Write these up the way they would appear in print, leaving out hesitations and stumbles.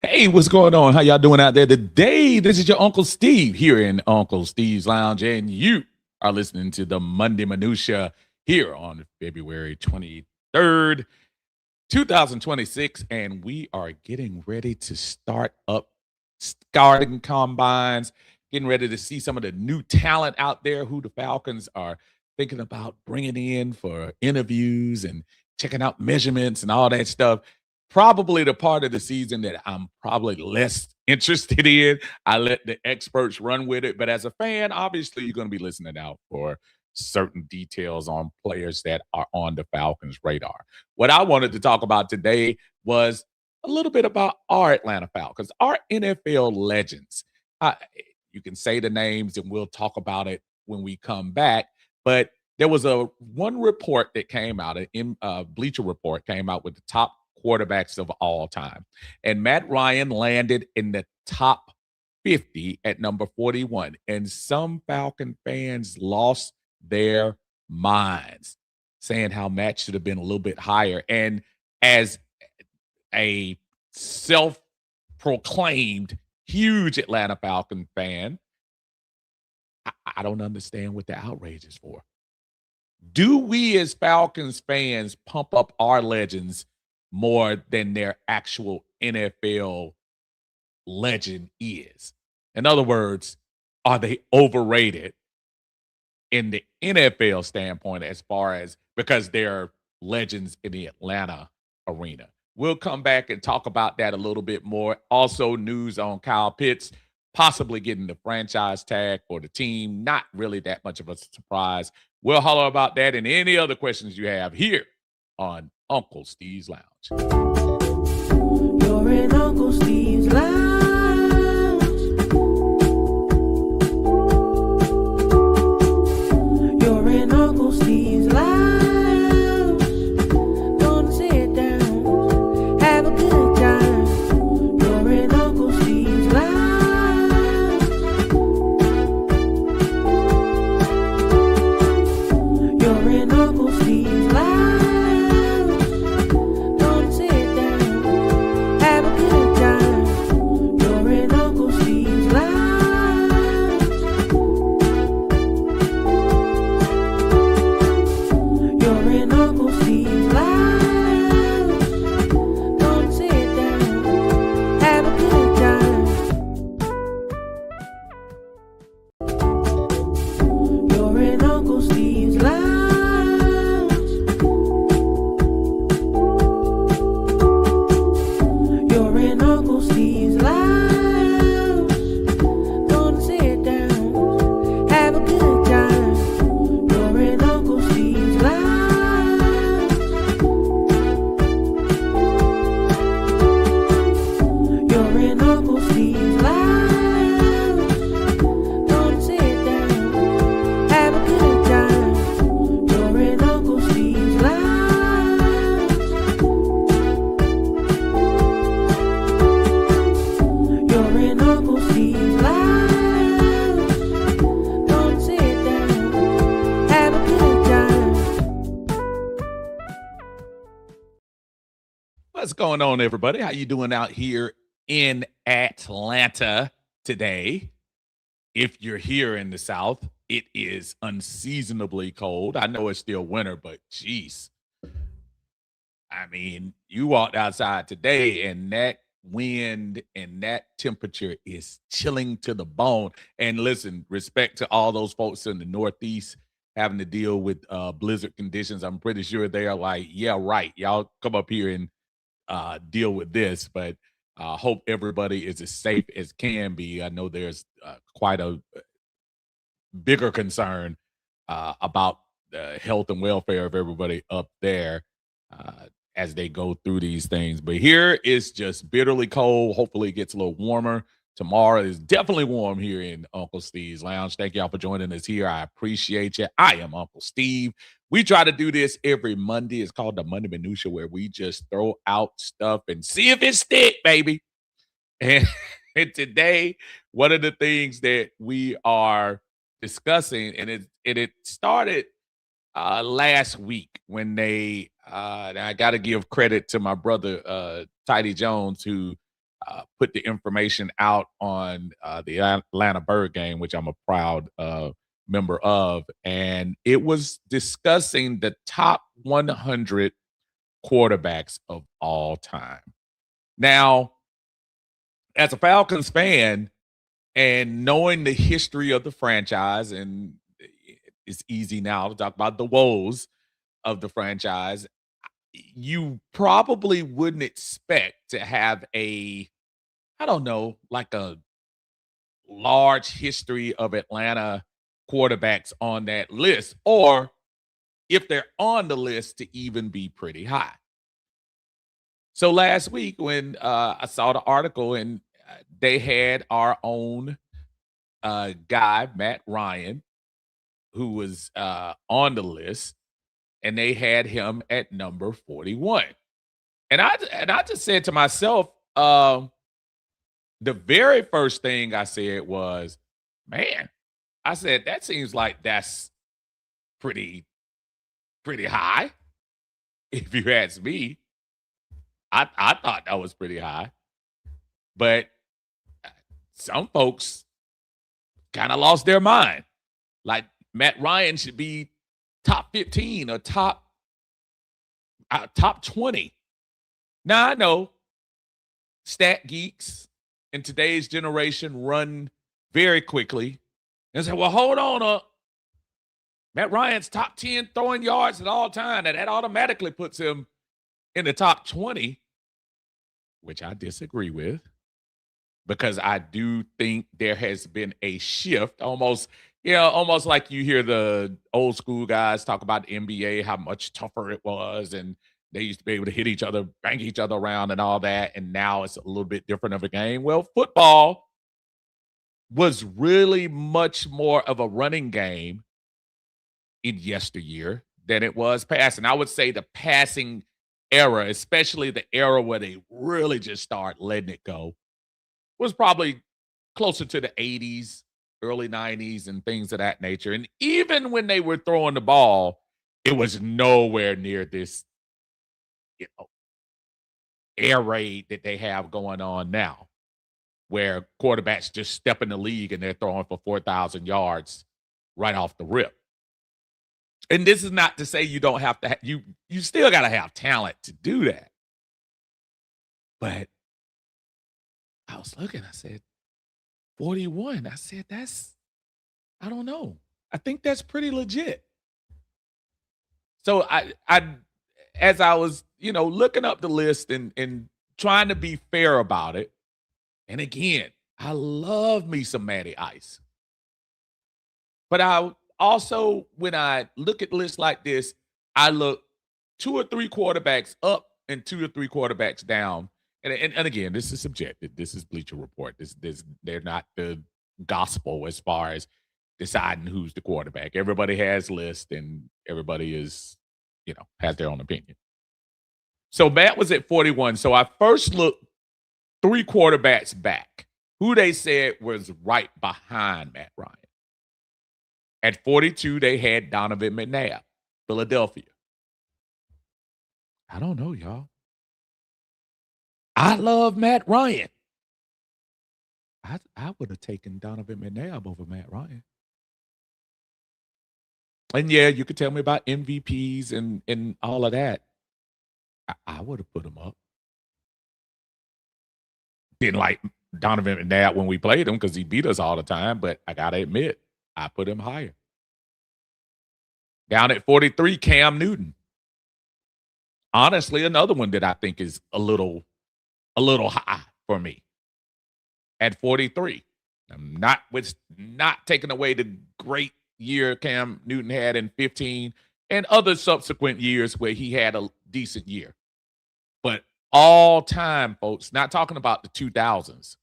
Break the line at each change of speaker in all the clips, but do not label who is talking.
Hey, what's going on? How y'all doing out there today? This is your Uncle Steve here in Uncle Steve's Lounge, and you are listening to the Monday Minutia here on February 23rd, 2026. And we are getting ready to start up starting combines, getting ready to see some of the new talent out there who the Falcons are thinking about bringing in for interviews and checking out measurements and all that stuff. Probably the part of the season that I'm probably less interested in. I let the experts run with it. But as a fan, obviously, you're going to be listening out for certain details on players that are on the Falcons' radar. What I wanted to talk about today was a little bit about our Atlanta Falcons, our NFL legends. Uh, you can say the names and we'll talk about it when we come back. But there was a one report that came out, a Bleacher Report came out with the top quarterbacks of all time. And Matt Ryan landed in the top 50 at number 41. And some Falcon fans lost their minds, saying how Matt should have been a little bit higher. And as a self proclaimed huge Atlanta Falcon fan, I don't understand what the outrage is for. Do we as Falcons fans pump up our legends more than their actual NFL legend is? In other words, are they overrated in the NFL standpoint as far as because they're legends in the Atlanta arena? We'll come back and talk about that a little bit more. Also, news on Kyle Pitts possibly getting the franchise tag for the team. Not really that much of a surprise. We'll holler about that and any other questions you have here on Uncle Steve's Lounge.
You're in Uncle Steve's Lounge. You're in Uncle Steve's Lounge. Gonna sit down, have a good time. You're in Uncle Steve's Lounge. You're in Uncle Steve's Lounge.
What's going on, everybody? How you doing out here in Atlanta today? If you're here in the South, it is unseasonably cold. I know it's still winter, but geez. I mean, you walked outside today and that wind and that temperature is chilling to the bone. And listen, respect to all those folks in the Northeast having to deal with blizzard conditions. I'm pretty sure they are like, yeah, right. Y'all come up here and deal with this, but hope everybody is as safe as can be. I know there's quite a bigger concern about the health and welfare of everybody up there as they go through these things. But here it's just bitterly cold. Hopefully it gets a little warmer. Tomorrow is definitely warm here in Uncle Steve's Lounge. Thank y'all for joining us here. I appreciate you. I am Uncle Steve. We try to do this every Monday. It's called the Monday Minutia, where we just throw out stuff and see if it stick, baby. And, and today, one of the things that we are discussing, and it started last week when they. I got to give credit to my brother Tidy Jones, who put the information out on the Atlanta Bird game, which I'm a proud member of, and it was discussing the top 100 quarterbacks of all time. Now, as a Falcons fan and knowing the history of the franchise, and it's easy now to talk about the woes of the franchise, you probably wouldn't expect to have I don't know, like a large history of Atlanta quarterbacks on that list, or if they're on the list to even be pretty high. So last week when I saw the article and they had our own guy, Matt Ryan, who was on the list, and they had him at number 41. And I just said to myself, the very first thing I said was, man, I said that seems like that's pretty high. If you ask me, I thought that was pretty high, but some folks kind of lost their mind. Like Matt Ryan should be top 15 or top 20. Now I know stat geeks in today's generation run very quickly and say, well, hold on up. Matt Ryan's top 10 throwing yards at all time, and that automatically puts him in the top 20, which I disagree with, because I do think there has been a shift, almost like you hear the old school guys talk about the NBA, how much tougher it was, and they used to be able to hit each other, bang each other around and all that, and now it's a little bit different of a game. Well, football was really much more of a running game in yesteryear than it was passing. I would say the passing era, especially the era where they really just start letting it go, was probably closer to the 80s, early 90s, and things of that nature. And even when they were throwing the ball, it was nowhere near this, air raid that they have going on now, where quarterbacks just step in the league and they're throwing for 4,000 yards right off the rip. And this is not to say you don't have to, you still got to have talent to do that. But I was looking, I said, 41. I said, I don't know. I think that's pretty legit. So as I was, looking up the list and trying to be fair about it. And again, I love me some Matty Ice. But I also, when I look at lists like this, I look 2 or 3 quarterbacks up and 2 or 3 quarterbacks down. And again, this is subjective. This is Bleacher Report. They're not the gospel as far as deciding who's the quarterback. Everybody has lists, and everybody is, has their own opinion. So Matt was at 41. So I first looked 3 quarterbacks back, who they said was right behind Matt Ryan. At 42, they had Donovan McNabb, Philadelphia. I don't know, y'all. I love Matt Ryan. I would have taken Donovan McNabb over Matt Ryan. And yeah, you could tell me about MVPs and all of that. I would have put him up. Didn't like Donovan McNabb when we played him because he beat us all the time, but I got to admit, I put him higher. Down at 43, Cam Newton. Honestly, another one that I think is a little high for me. At 43. I'm not taking away the great year Cam Newton had in 15 and other subsequent years where he had a decent year. But all time, folks, not talking about the 2000s,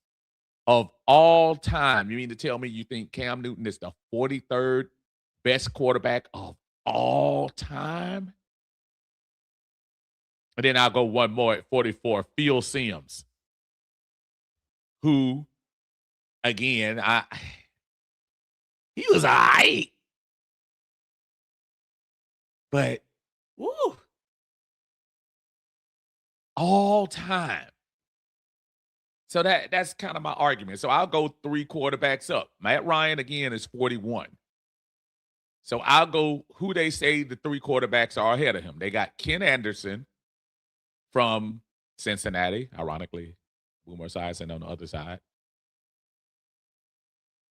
of all time, you mean to tell me you think Cam Newton is the 43rd best quarterback of all time? And then I'll go one more at 44, Phil Simms, who, again, he was all right. But, woo, all time. So that's kind of my argument. So I'll go 3 quarterbacks up. Matt Ryan again is 41. So I'll go who they say the 3 quarterbacks are ahead of him. They got Ken Anderson from Cincinnati, ironically, Boomer Esiason on the other side.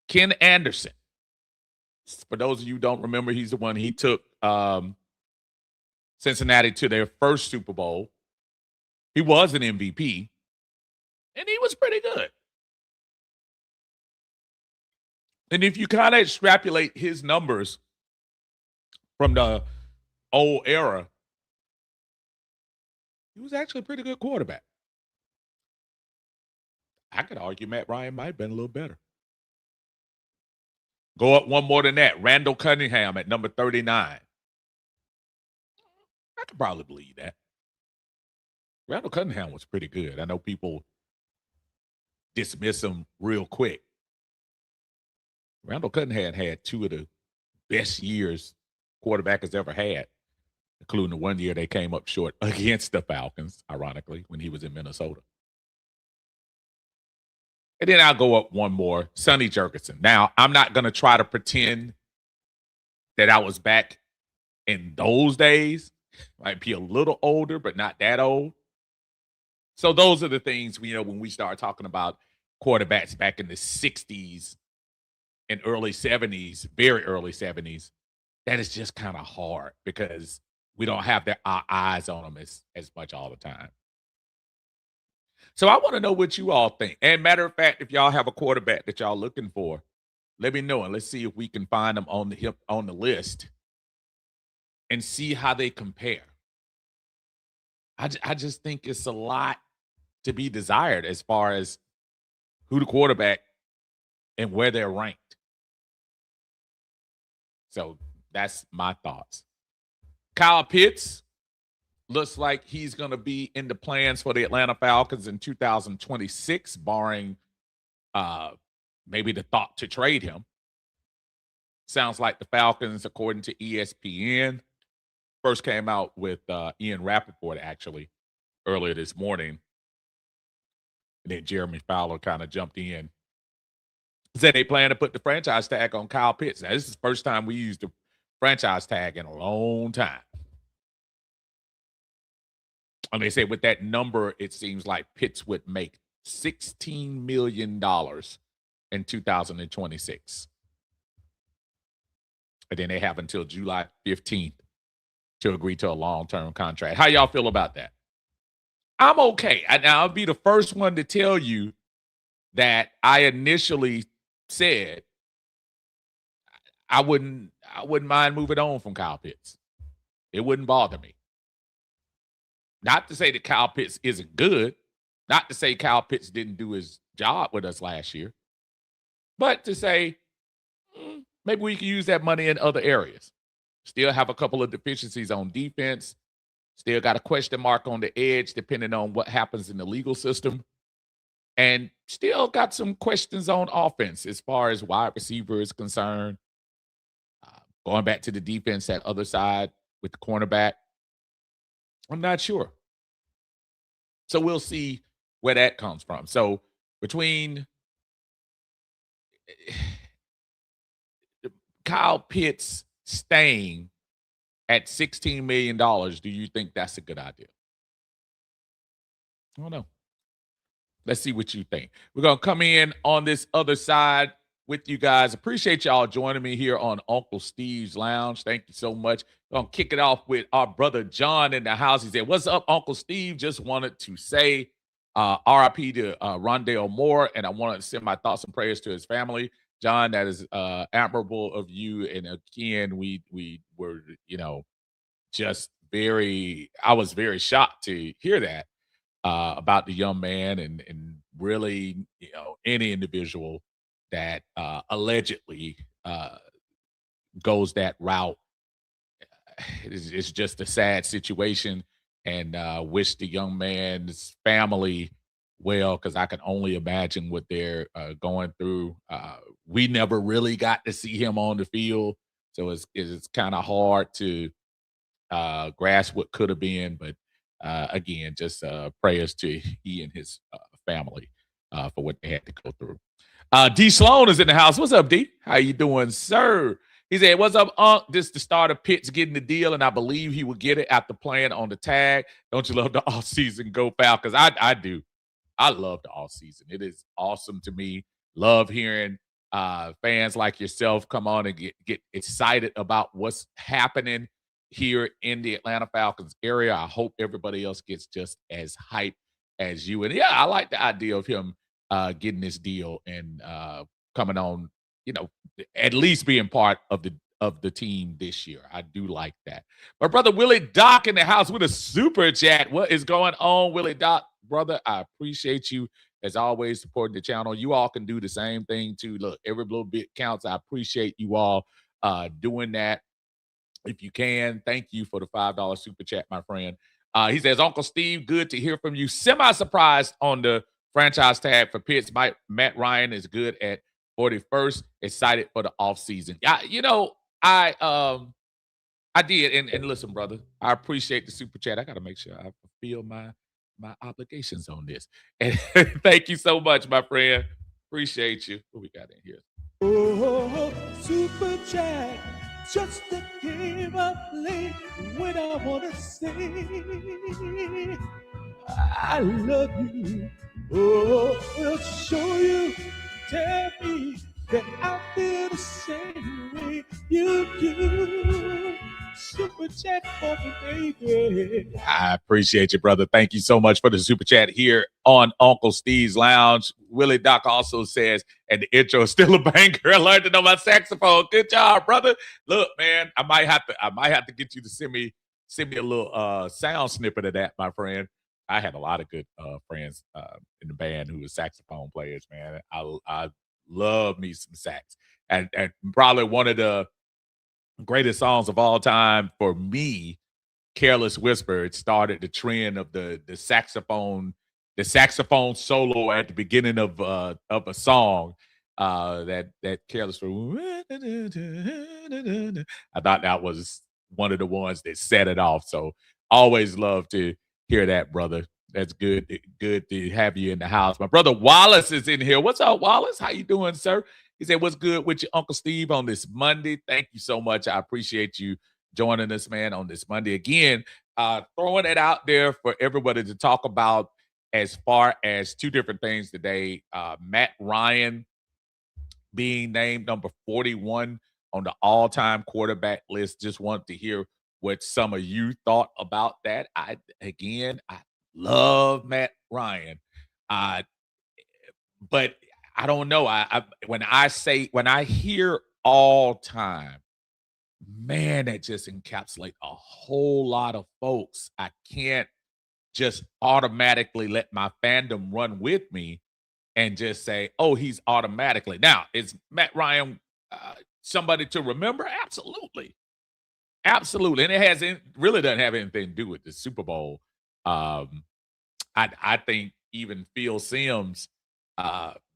Ken Anderson. For those of you who don't remember, he's the one he took Cincinnati to their first Super Bowl. He was an MVP, and he was pretty good. And if you kind of extrapolate his numbers from the old era, he was actually a pretty good quarterback. I could argue Matt Ryan might have been a little better. Go up one more than that. Randall Cunningham at number 39. I could probably believe that. Randall Cunningham was pretty good. I know people dismiss him real quick. Randall Cunningham had 2 of the best years quarterback has ever had, including the one year they came up short against the Falcons, ironically, when he was in Minnesota. And then I'll go up one more, Sonny Jurgensen. Now, I'm not going to try to pretend that I was back in those days. Might be a little older, but not that old. So those are the things, when we start talking about quarterbacks back in the 60s and early 70s, very early 70s, that is just kind of hard because we don't have our eyes on them as much all the time. So I want to know what you all think. And matter of fact, if y'all have a quarterback that y'all looking for, let me know, and let's see if we can find them on the list and see how they compare. I just think it's a lot to be desired as far as who the quarterback and where they're ranked. So that's my thoughts. Kyle Pitts looks like he's going to be in the plans for the Atlanta Falcons in 2026, barring maybe the thought to trade him. Sounds like the Falcons, according to ESPN, first came out with Ian Rappaport, actually, earlier this morning. And then Jeremy Fowler kind of jumped in. Said they plan to put the franchise tag on Kyle Pitts. Now, this is the first time we used the franchise tag in a long time. And they say with that number, it seems like Pitts would make $16 million in 2026. And then they have until July 15th to agree to a long-term contract. How y'all feel about that? I'm okay. I'll be the first one to tell you that I initially said I wouldn't mind moving on from Kyle Pitts. It wouldn't bother me. Not to say that Kyle Pitts isn't good. Not to say Kyle Pitts didn't do his job with us last year. But to say, maybe we can use that money in other areas. Still have a couple of deficiencies on defense. Still got a question mark on the edge, depending on what happens in the legal system. And still got some questions on offense as far as wide receiver is concerned. Going back to the defense, that other side with the cornerback. I'm not sure. So we'll see where that comes from. So between Kyle Pitts staying at $16 million, do you think that's a good idea? I don't know. Let's see what you think. We're going to come in on this other side with you guys. Appreciate y'all joining me here on Uncle Steve's Lounge. Thank you so much. We're going to kick it off with our brother John in the house. He said, "What's up, Uncle Steve? Just wanted to say RIP to Rondale Moore, and I wanted to send my thoughts and prayers to his family." John, that is admirable of you. And again, we were, just I was very shocked to hear that about the young man and really, any individual that allegedly goes that route. It's just a sad situation, and wish the young man's family well, because I can only imagine what they're going through. We never really got to see him on the field, so it's kind of hard to grasp what could have been. But again, just prayers to he and his family. for what they had to go through. D Sloan is in the house. What's up, D? How you doing, sir? He said, "What's up, Unc? This is the start of Pitts getting the deal, and I believe he will get it after playing on the tag. Don't you love the off-season Go Falcons?" I do. I love the off-season. It is awesome to me. Love hearing fans like yourself come on and get excited about what's happening here in the Atlanta Falcons area. I hope everybody else gets just as hyped as you. And yeah, I like the idea of him getting this deal and coming on, at least being part of the team this year. I do like that. My brother Willie Doc in the house with a super chat. What is going on, Willie Doc? Brother, I appreciate you as always supporting the channel. You all can do the same thing too. Look, every little bit counts. I appreciate you all doing that. If you can, thank you for the $5 super chat, my friend. He says, Uncle Steve, good to hear from you. Semi-surprised on the franchise tag for Pitts. Matt Ryan is good at 41st. Excited for the offseason. I did. And listen, brother, I appreciate the super chat. I got to make sure I fulfill my obligations on this. And thank you so much, my friend. Appreciate you. What we got in here?
Oh, super chat, just a game of play when I wanna say I love you. Oh, I'll show you, tell me that I feel the same way you do. Super chat for me, baby.
I appreciate you, brother. Thank you so much for the super chat here on Uncle Steve's Lounge. Willie Doc also says, and the intro is still a banger. I learned to know my saxophone. Good job, brother. Look, man, I might have to get you to send me a little sound snippet of that, my friend. I had a lot of good friends in the band who were saxophone players, man. I love me some sax. And probably one of the greatest songs of all time for me, Careless Whisper. It started the trend of the saxophone solo at the beginning of a song. That Careless Whisper. I thought that was one of the ones that set it off. So always love to hear that, brother. That's good. Good to have you in the house. My brother Wallace is in here. What's up, Wallace? How you doing, sir? He said, "What's good with you, Uncle Steve, on this Monday?" Thank you so much. I appreciate you joining us, man, on this Monday. Again, throwing it out there for everybody to talk about as far as two different things today. Matt Ryan being named number 41 on the all-time quarterback list. Just wanted to hear what some of you thought about that. I love Matt Ryan. But I don't know. When I hear all time, man, that just encapsulates a whole lot of folks. I can't just automatically let my fandom run with me and just say, "Oh, he's automatically." Now, is Matt Ryan somebody to remember? Absolutely. Absolutely. And really doesn't have anything to do with the Super Bowl. I think even Phil Simms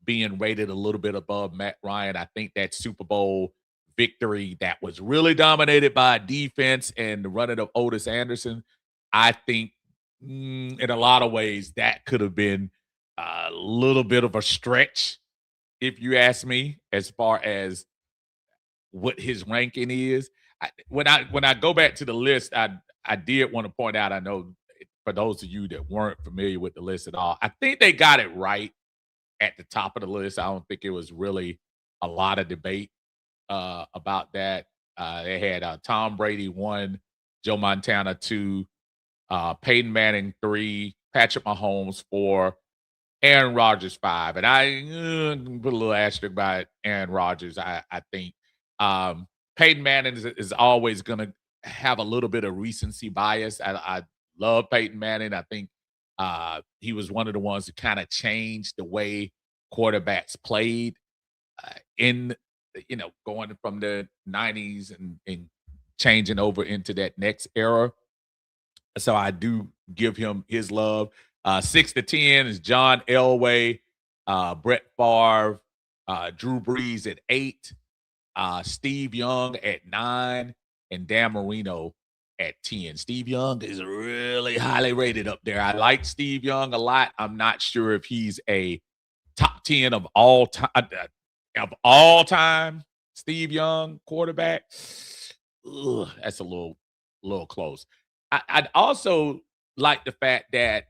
being rated a little bit above Matt Ryan. I think that Super Bowl victory that was really dominated by defense and the running of Otis Anderson, I think in a lot of ways that could have been a little bit of a stretch, if you ask me, as far as what his ranking is. When I go back to the list, I did want to point out, I know for those of you that weren't familiar with the list at all, I think they got it right at the top of the list. I don't think it was really a lot of debate about that. They had Tom Brady 1, Joe Montana 2, Peyton Manning 3, Patrick Mahomes 4, Aaron Rodgers 5. And I put a little asterisk by Aaron Rodgers. I think Peyton Manning is always going to have a little bit of recency bias. I love Peyton Manning. I think he was one of the ones who kind of changed the way quarterbacks played going from the 90s and changing over into that next era. So I do give him his love. 6 to 10 is John Elway, Brett Favre, Drew Brees at 8, Steve Young at 9, and Dan Marino at 10. Steve Young is really highly rated up there. I like Steve Young a lot. I'm not sure if he's a top 10 of all time Steve Young quarterback. Ugh, that's a little close. I'd also like the fact that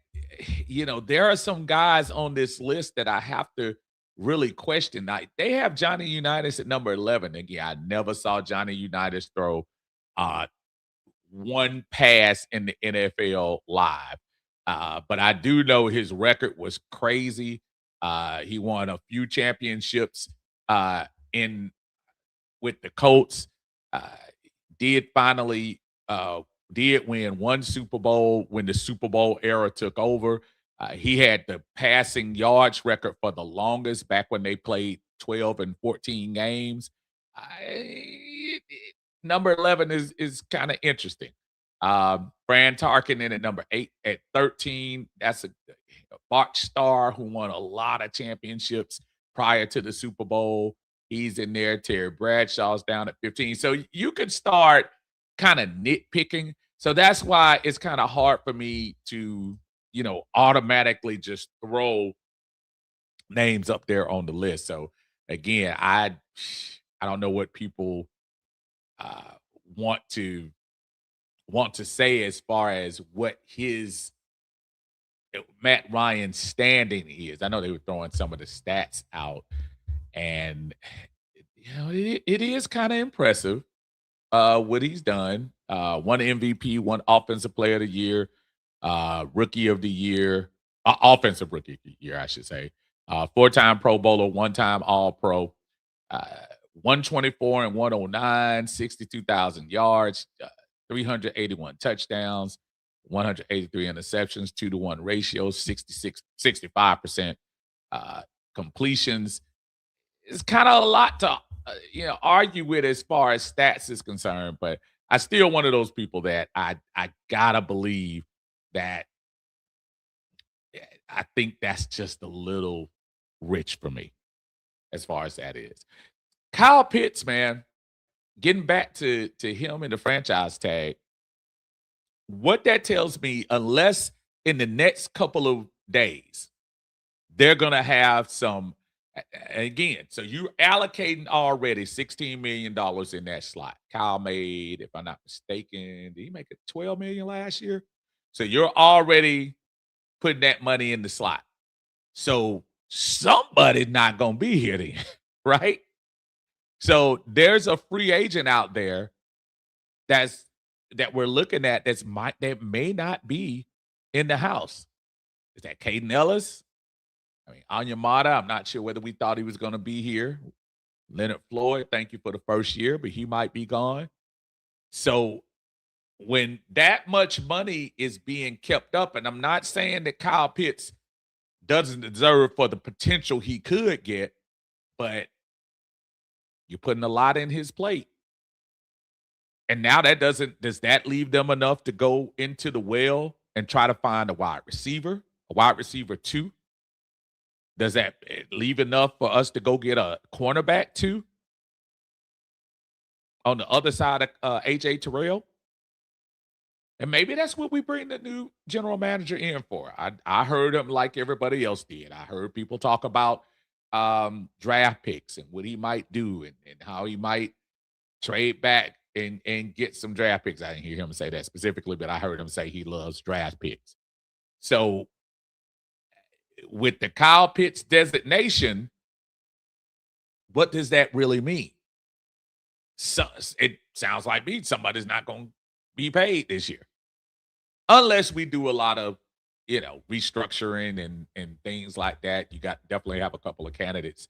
there are some guys on this list that I have to really question. Like they have Johnny Unitas at number 11. Again, I never saw Johnny Unitas throw uh one pass in the NFL live. But I do know his record was crazy. He won a few championships in with the Colts. Uh, did finally did win one Super Bowl when the Super Bowl era took over. He had the passing yards record for the longest back when they played 12 and 14 games. I, Number 11 is kind of interesting. Fran Tarkenton at number 8 at 13. That's a Bart Starr who won a lot of championships prior to the Super Bowl. He's in there. Terry Bradshaw's down at 15. So you could start kind of nitpicking. So that's why it's kind of hard for me to, automatically just throw names up there on the list. So again, I don't know what people uh, want to say as far as what his Matt Ryan's standing is. I know they were throwing some of the stats out, and it is kind of impressive what he's done. One MVP, one Offensive Player of the Year, Rookie of the Year, Offensive Rookie of the Year, I should say. Four-time Pro Bowler, one-time All-Pro. 124 and 109, 62,000 yards, 381 touchdowns, 183 interceptions, 2-to-1 ratio, 65% completions. It's kind of a lot to argue with as far as stats is concerned, but I still one of those people that I gotta believe that I think that's just a little rich for me as far as that is. Kyle Pitts, man, getting back to him in the franchise tag, what that tells me, unless in the next couple of days, they're going to have some, again, so you're allocating already $16 million in that slot. Kyle made, if I'm not mistaken, did he make it $12 million last year? So you're already putting that money in the slot. So somebody's not going to be here then, right? So there's a free agent out there that we're looking at that may not be in the house. Is that Caden Ellis? I mean, Anyamata, I'm not sure whether we thought he was going to be here. Leonard Floyd, thank you for the first year, but he might be gone. So when that much money is being kept up, and I'm not saying that Kyle Pitts doesn't deserve for the potential he could get, but you're putting a lot in his plate. And now does that leave them enough to go into the well and try to find a wide receiver 2? Does that leave enough for us to go get a cornerback 2 on the other side of AJ Terrell? And maybe that's what we bring the new general manager in for. I heard him like everybody else did. I heard people talk about draft picks and what he might do and how he might trade back and get some draft picks. I didn't hear him say that specifically, but I heard him say he loves draft picks. So with the Kyle Pitts designation, what does that really mean? So it sounds like somebody's not going to be paid this year. Unless we do a lot of, restructuring and things like that. You definitely have a couple of candidates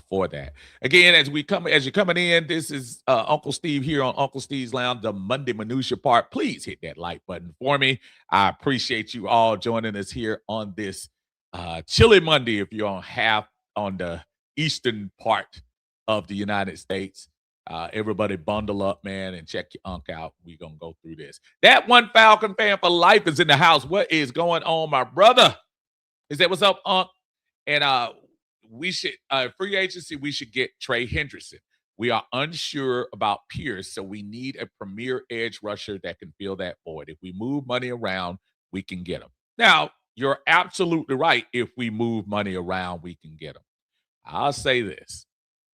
for that. Again, as you're coming in, this is Uncle Steve here on Uncle Steve's Lounge, the Monday Minutia part. Please hit that like button for me. I appreciate you all joining us here on this chilly Monday if you're on the eastern part of the United States. Everybody bundle up, man, and check your unk out. We're going to go through this. That one Falcon fan for life is in the house. What is going on, my brother? Is that what's up, Unk? And we should, free agency, we should get Trey Hendrickson. We are unsure about Pierce, so we need a premier edge rusher that can fill that void. If we move money around, we can get him. Now, you're absolutely right. If we move money around, we can get him. I'll say this.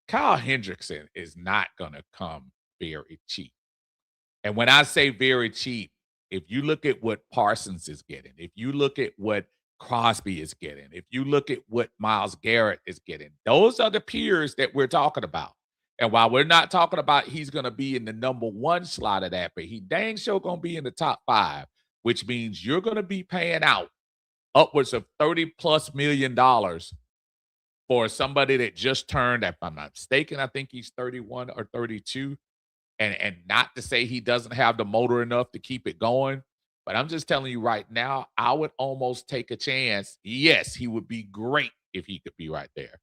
Kyle Hendrickson is not going to come very cheap. And when I say very cheap, if you look at what Parsons is getting, if you look at what Crosby is getting, if you look at what Myles Garrett is getting, those are the peers that we're talking about. And while we're not talking about he's going to be in the number 1 slot of that, but he dang sure going to be in the top 5, which means you're going to be paying out upwards of $30+ million for somebody that just turned, if I'm not mistaken, I think he's 31 or 32. And not to say he doesn't have the motor enough to keep it going, but I'm just telling you right now, I would almost take a chance. Yes, he would be great if he could be right there.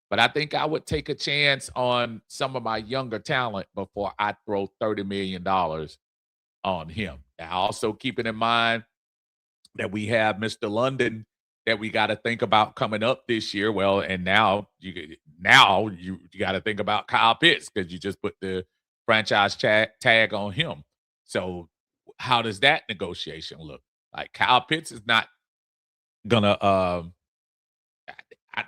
But I think I would take a chance on some of my younger talent before I throw $30 million on him. Now, also keeping in mind that we have Mr. London that we got to think about coming up this year. Well, and now you got to think about Kyle Pitts because you just put the franchise tag on him. So how does that negotiation look? Like Kyle Pitts is not gonna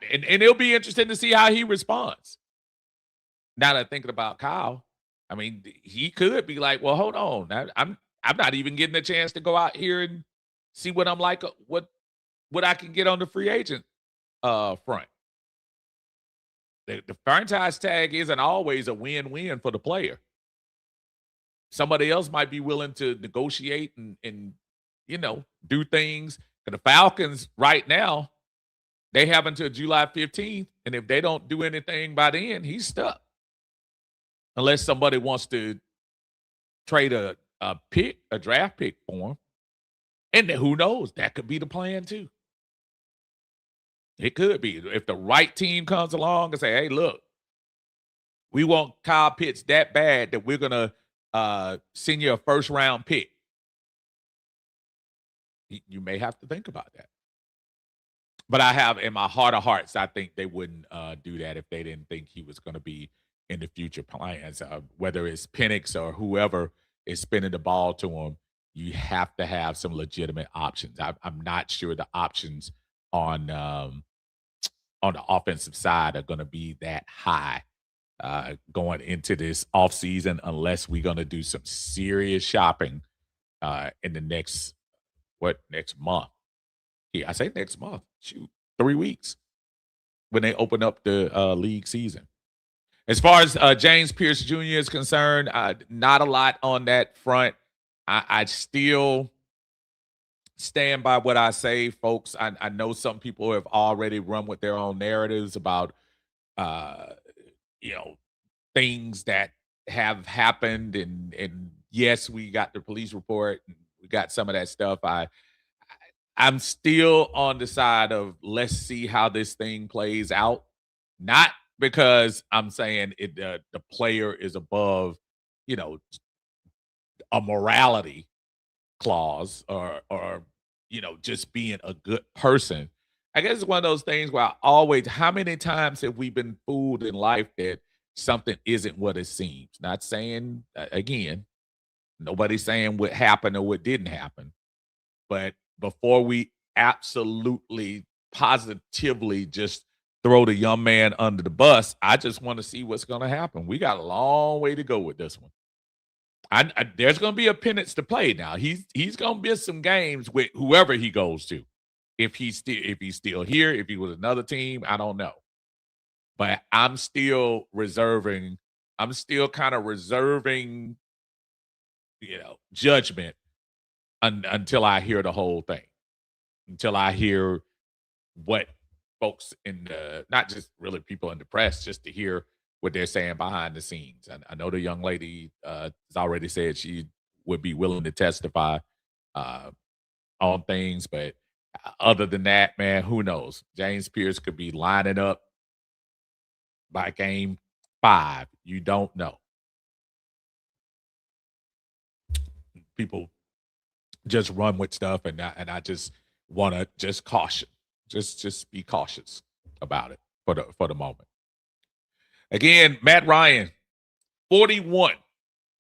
and it'll be interesting to see how he responds. Now that I'm thinking about Kyle, I mean, he could be like, well, hold on. I'm not even getting a chance to go out here and see what I'm like, what I can get on the free agent front. The franchise tag isn't always a win-win for the player. Somebody else might be willing to negotiate and do things. For the Falcons right now, they have until July 15th, and if they don't do anything by then, he's stuck. Unless somebody wants to trade a draft pick for him. And then who knows? That could be the plan too. It could be. If the right team comes along and say, hey, look, we want Kyle Pitts that bad that we're going to send you a first-round pick. You may have to think about that. But I have, in my heart of hearts, I think they wouldn't do that if they didn't think he was going to be in the future plans. Whether it's Penix or whoever is spinning the ball to him, you have to have some legitimate options. I'm not sure the options on the offensive side are going to be that high going into this offseason unless we're going to do some serious shopping in the next month. Yeah, I say next month. Shoot, 3 weeks when they open up the league season. As far as James Pierce Jr. is concerned, not a lot on that front. I still stand by what I say, folks. I know some people have already run with their own narratives about, things that have happened. And yes, we got the police report. And we got some of that stuff. I'm still on the side of let's see how this thing plays out. Not because I'm saying the player is above, a morality clause or just being a good person. I guess it's one of those things where how many times have we been fooled in life that something isn't what it seems? Not saying, again, nobody's saying what happened or what didn't happen. But before we absolutely positively just throw the young man under the bus, I just want to see what's going to happen. We got a long way to go with this one. There's going to be a penance to play now. He's going to miss some games with whoever he goes to. If he's still here, if he was another team, I don't know. But I'm still reserving. I'm still kind of reserving, judgment until I hear the whole thing. Until I hear what folks not just really people in the press, just to hear what they're saying behind the scenes. And I know the young lady has already said she would be willing to testify on things, but other than that, man, who knows? James Pierce could be lining up by game 5. You don't know. People just run with stuff, and I just want to just caution, just be cautious about it for the moment. Again, Matt Ryan, 41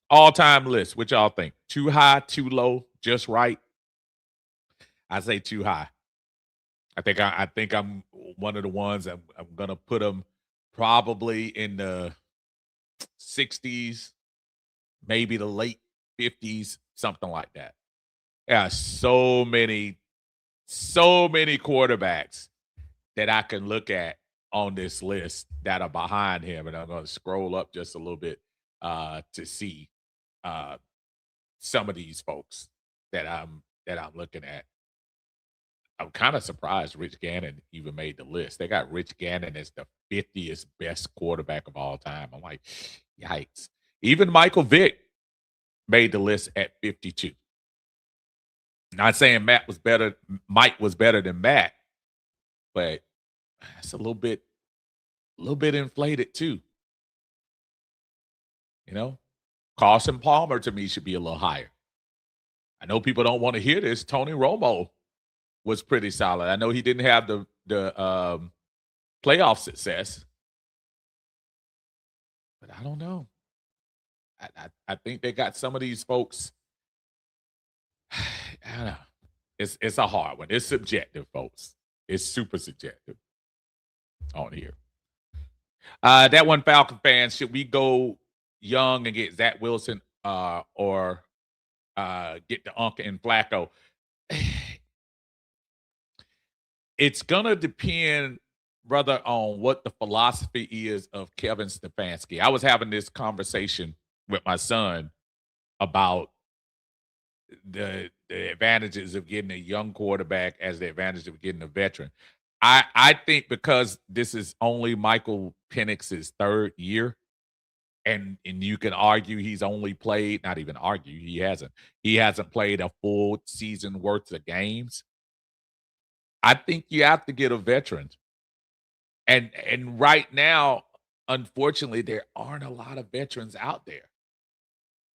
all-time list. What y'all think? Too high, too low, just right? I say too high. I think I'm one of the ones. I'm gonna put him probably in the 60s, maybe the late 50s, something like that. Yeah, so many quarterbacks that I can look at on this list that are behind him, and I'm going to scroll up just a little bit to see uh, some of these folks that I'm looking at. I'm kind of surprised Rich Gannon even made the list. They got Rich Gannon as the 50th best quarterback of all time. I'm like, yikes. Even Michael Vick made the list at 52. Not saying Mike was better than Matt, but it's a little bit inflated too. You know, Carson Palmer to me should be a little higher. I know people don't want to hear this. Tony Romo was pretty solid. I know he didn't have the playoff success, but I don't know. I think they got some of these folks. I don't know. It's a hard one. It's subjective, folks. It's super subjective on here. That one, Falcon fans, should we go young and get Zach Wilson or get the Unc and Flacco? It's gonna depend, brother, on what the philosophy is of Kevin Stefanski. I was having this conversation with my son about the advantages of getting a young quarterback as the advantage of getting a veteran. I think because this is only Michael Penix's third year, and you can argue he's only played, not even argue, he hasn't played a full season worth of games. I think you have to get a veteran. And right now, unfortunately, there aren't a lot of veterans out there.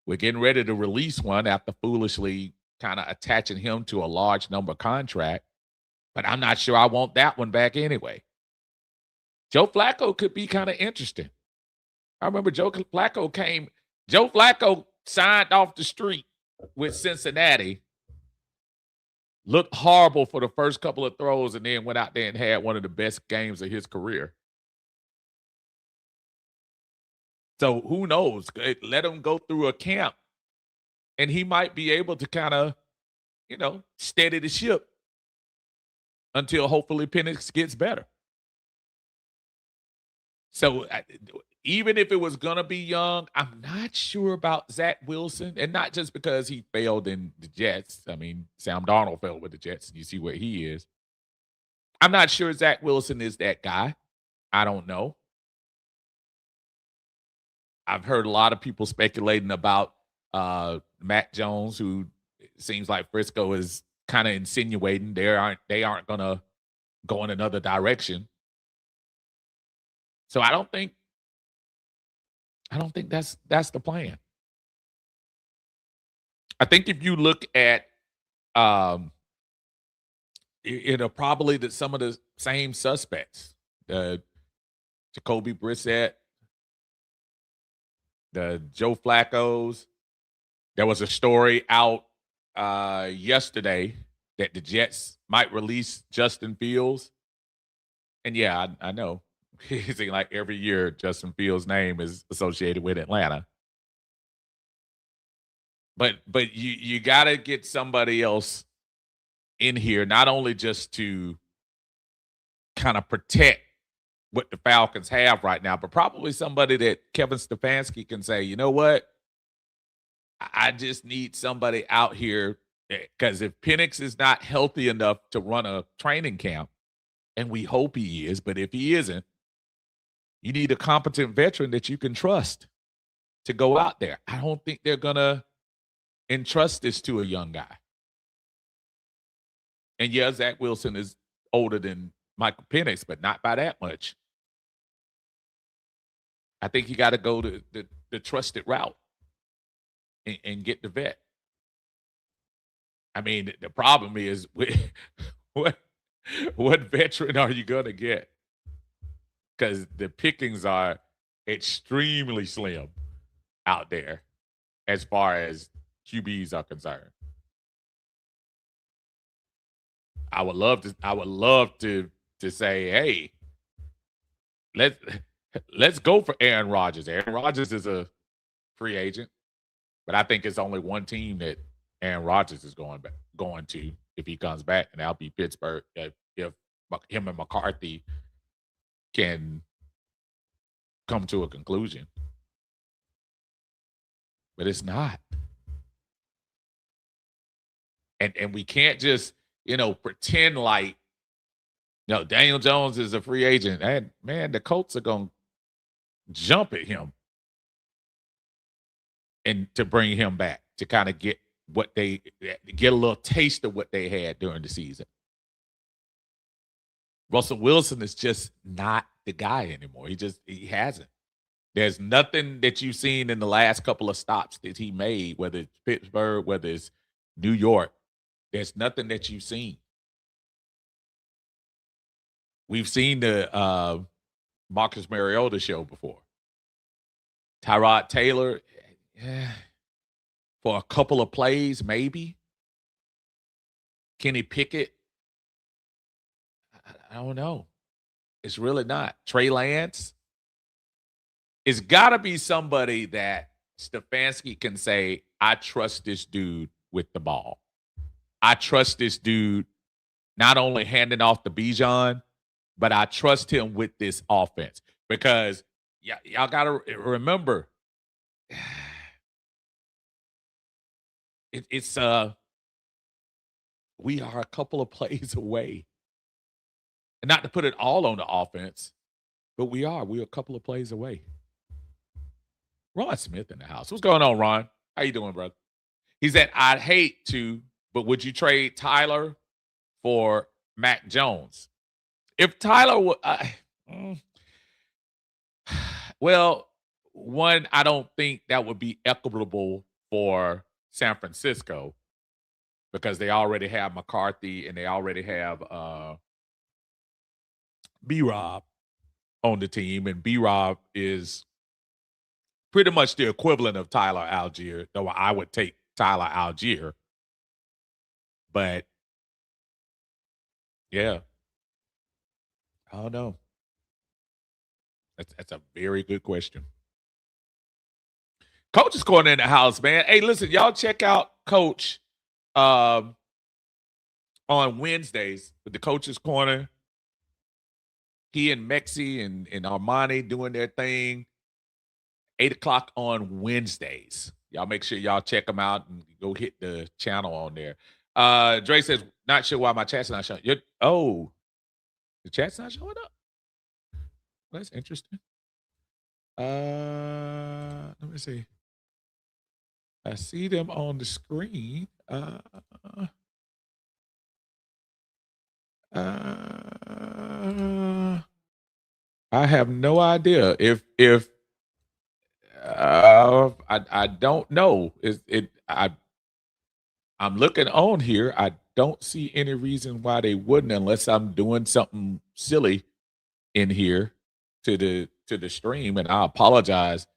We're getting ready to release one after foolishly kind of attaching him to a large number contract, but I'm not sure I want that one back anyway. Joe Flacco could be kind of interesting. I remember Joe Flacco signed off the street with Cincinnati, looked horrible for the first couple of throws, and then went out there and had one of the best games of his career. So who knows? Let him go through a camp, and he might be able to kind of, steady the ship until hopefully Penix gets better. So even if it was going to be young, I'm not sure about Zach Wilson, and not just because he failed in the Jets. I mean, Sam Darnold failed with the Jets, and you see where he is. I'm not sure Zach Wilson is that guy. I don't know. I've heard a lot of people speculating about Mac Jones, who seems like Frisco is kind of insinuating they aren't gonna go in another direction. So I don't think that's the plan. I think if you look at probably some of the same suspects, Jacoby Brissett, the Joe Flacco's. There was a story out yesterday that the Jets might release Justin Fields. And yeah, I know. It seems like every year Justin Fields' name is associated with Atlanta. But you gotta get somebody else in here, not only just to kind of protect what the Falcons have right now, but probably somebody that Kevin Stefanski can say, you know what? I just need somebody out here, because if Penix is not healthy enough to run a training camp, and we hope he is, but if he isn't, you need a competent veteran that you can trust to go out there. I don't think they're going to entrust this to a young guy. And yeah, Zach Wilson is older than Michael Penix, but not by that much. I think you got to go to the trusted route and get the vet. I mean, the problem is what veteran are you going to get? Because the pickings are extremely slim out there as far as QBs are concerned. I would love to say, hey, let's go for Aaron Rodgers. Aaron Rodgers is a free agent, but I think it's only one team that Aaron Rodgers is going to if he comes back, and that'll be Pittsburgh. If him and McCarthy can come to a conclusion, but it's not. And we can't just pretend like Daniel Jones is a free agent. And man, the Colts are gonna jump at him and to bring him back to kind of get a little taste of what they had during the season. Russell Wilson is just not the guy anymore. He hasn't. There's nothing that you've seen in the last couple of stops that he made, whether it's Pittsburgh, whether it's New York. There's nothing that you've seen. We've seen the Marcus Mariota show before. Tyrod Taylor, for a couple of plays, maybe. Kenny Pickett, I don't know. It's really not. Trey Lance. It's got to be somebody that Stefanski can say, I trust this dude with the ball. I trust this dude not only handing off the Bijan, but I trust him with this offense. Because y'all got to remember, we are a couple of plays away. And not to put it all on the offense, but we're a couple of plays away. Ron Smith in the house. What's going on, Ron? How you doing, brother? He said, I'd hate to, but would you trade Tyler for Mac Jones? If Tyler would, well, one, I don't think that would be equitable for San Francisco because they already have McCarthy and they already have B-Rob on the team, and B-Rob is pretty much the equivalent of Tyler Algier, though I would take Tyler Algier. But, yeah. I don't know. That's a very good question. Coach is going in the house, man. Hey, listen, y'all check out Coach on Wednesdays with the Coach's Corner. He and Mexi and Armani doing their thing. 8 o'clock on Wednesdays. Y'all make sure y'all check them out and go hit the channel on there. Dre says, not sure why my chat's not showing. The chat's not showing up? That's interesting. Let me see. I see them on the screen. I have no idea if I don't know. I'm looking on here. I don't see any reason why they wouldn't, unless I'm doing something silly in here to the stream, and I apologize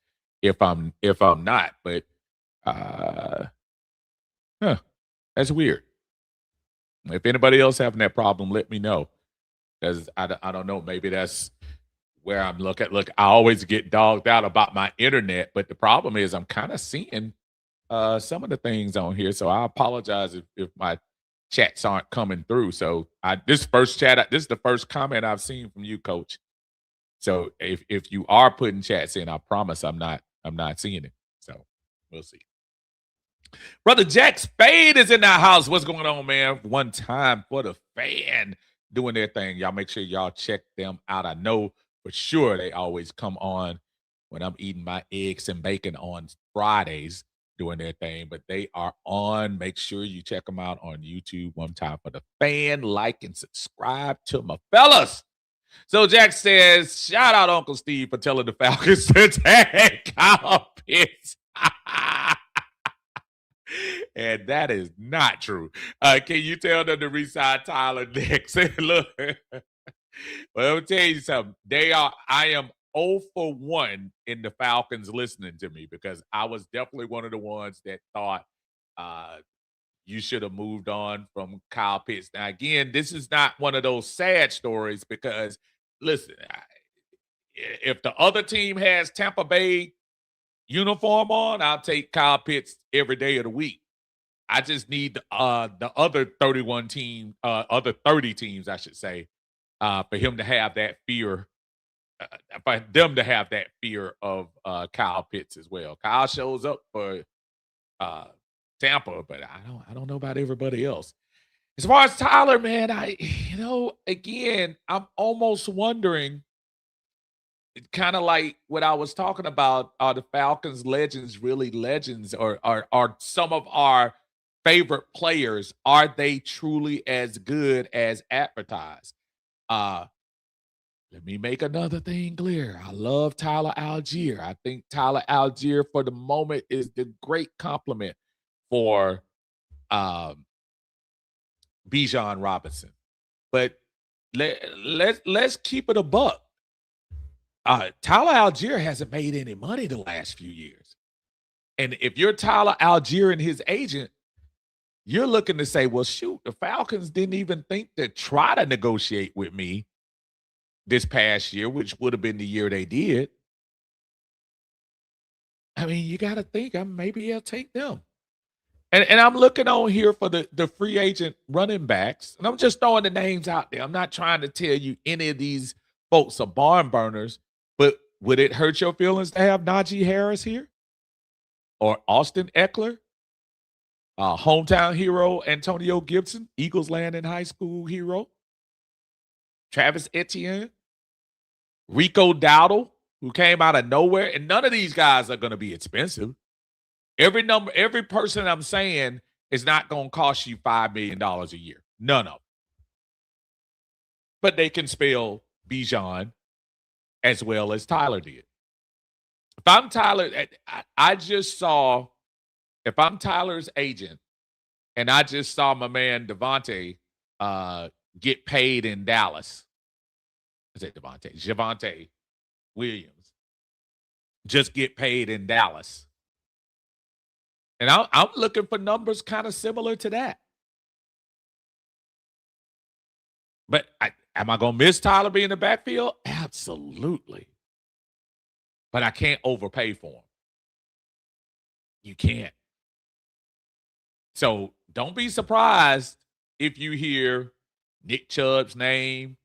if I'm not. But that's weird. If anybody else having that problem, let me know, because I don't know. Maybe that's where I'm looking. Look, I always get dogged out about my internet, but the problem is I'm kind of seeing some of the things on here. So I apologize if my chats aren't coming through. So this is the first comment I've seen from you, Coach. So if you are putting chats in, I promise I'm not seeing it. So we'll see. Brother Jack Spade is in the house. What's going on, man? One time for the fan doing their thing. Y'all make sure y'all check them out. I know for sure they always come on when I'm eating my eggs and bacon on Fridays doing their thing, but they are on. Make sure you check them out on YouTube. One time for the fan. Like and subscribe to my fellas. So Jack says, shout out Uncle Steve for telling the Falcons to take Kyle Pitts. And that is not true. Can you tell them to re-sign Tyler next? Look, well, let me tell you something. I am 0 for 1 in the Falcons listening to me, because I was definitely one of the ones that thought you should have moved on from Kyle Pitts. Now, again, this is not one of those sad stories because, listen, if the other team has Tampa Bay uniform on, I'll take Kyle Pitts every day of the week. I just need the other 30 teams, I should say, for him to have that fear, for them to have that fear of Kyle Pitts as well. Kyle shows up for Tampa, but I don't know about everybody else. As far as Tyler, man, again, I'm almost wondering, kind of like what I was talking about, are the Falcons legends really legends, or are some of our favorite players, are they truly as good as advertised? Let me make another thing clear. I love Tyler Algier. I think Tyler Algier for the moment is the great compliment for Bijan Robinson. But let's keep it a buck. Tyler Algier hasn't made any money the last few years. And if you're Tyler Algier and his agent, you're looking to say, well, shoot, the Falcons didn't even think to try to negotiate with me this past year, which would have been the year they did. I mean, you got to think, maybe I'll take them. And I'm looking on here for the free agent running backs, and I'm just throwing the names out there. I'm not trying to tell you any of these folks are barn burners, but would it hurt your feelings to have Najee Harris here? Or Austin Eckler? Hometown hero Antonio Gibson, Eagles landing high school hero. Travis Etienne, Rico Dowdle, who came out of nowhere, and none of these guys are going to be expensive. Every person I'm saying is not going to cost you $5 million a year. None of them. But they can spell Bijan as well as Tyler did. If I'm Tyler, if I'm Tyler's agent and I just saw my man Devontae get paid in Dallas. I said Javonte Williams just get paid in Dallas. And I'm looking for numbers kind of similar to that. But am I going to miss Tyler being in the backfield? Absolutely. But I can't overpay for him. You can't. So don't be surprised if you hear Nick Chubb's name.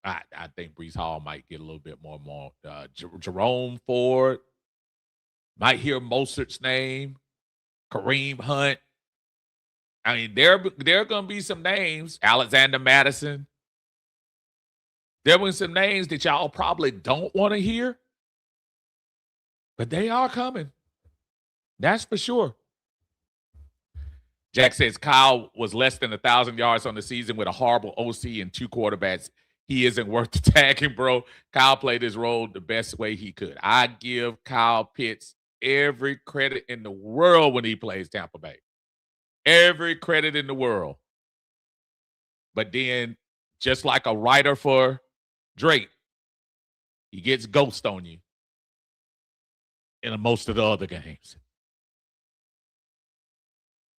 I think Breece Hall might get a little bit more. Jerome Ford. Might hear Mostert's name. Kareem Hunt. I mean, there are going to be some names. Alexander Madison. There were some names that y'all probably don't want to hear. But they are coming. That's for sure. Jack says Kyle was less than 1,000 yards on the season with a horrible OC and 2 quarterbacks. He isn't worth the tagging, bro. Kyle played his role the best way he could. I give Kyle Pitts every credit in the world when he plays Tampa Bay. Every credit in the world. But then, just like a writer for Drake, he gets ghost on you in most of the other games.